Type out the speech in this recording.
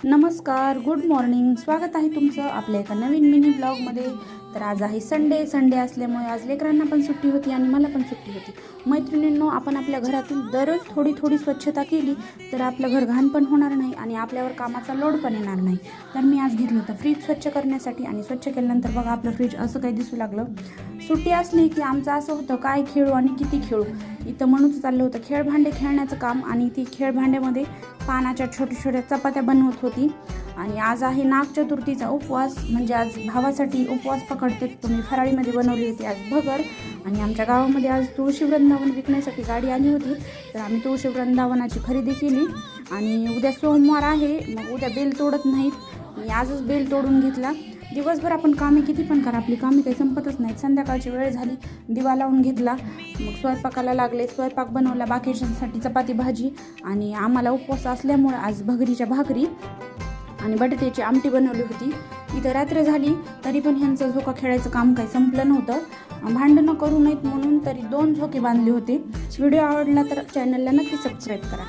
नमस्कार, good morning. स्वागत आहे तुमचं आपल्या एका नवीन मिनी ब्लॉगमध्ये. तर आज आहे संडे असल्यामुळे आज लेकरांना पण सुट्टी होती आणि मला पण सुट्टी होती. मैत्रिणींनो, आपण आपल्या घरातील दररोज थोडी स्वच्छता केली तर आपलं घर घाण पण होणार नाही आणि आपल्यावर कामाचा लोड पण येणार नाही. तर मी आज घेतलं होतं फ्रीज स्वच्छ करण्यासाठी आणि स्वच्छ केल्यानंतर बघा आपलं फ्रीज असं काही दिसू लागलं. सुट्टी असली की आमचं असं होतं, काय खेळू आणि किती खेळू. इथं म्हणून चाललं होतं खेळभांडे खेळण्याचं काम आणि ती खेळभांड्यामध्ये पानाच्या छोट्या चपात्या बनवत होती. आणि आज आहे नाग चतुर्थीचा उपवास, म्हणजे आज भावासाठी उपवास पकडते. तुम्ही फराळीमध्ये बनवली होती आज भगर. आणि आमच्या गावामध्ये आज तुळशी वृंदावन विकण्यासाठी गाडी आली होती, तर आम्ही तुळशी वृंदावनाची खरेदी केली. आणि उद्या सोमवार आहे, मग उद्या बेल तोडत नाहीत, मी आजच बेल तोडून घेतला. दिवसभर आपण कामे किती पण करा, आपली कामे काही संपतच नाहीत. संध्याकाळची वेळ झाली, दिवा लावून घेतला, मग स्वयंपाकाला लागले. स्वयंपाक बनवला, बाकीच्यांसाठी चपाती भाजी. आणि आम्हाला उपवास असल्यामुळे आज भगरीच्या भाकरी आणि बटाट्याची आमटी बनवली होती. इथं रात्र झाली तरी पण ह्यांचं झोका खेळायचं काम काही संपलं नव्हतं. भांडणं करू नयेत म्हणून तरी 2 झोके बांधले होते. व्हिडिओ आवडला तर चॅनलला नक्की सबस्क्राईब करा.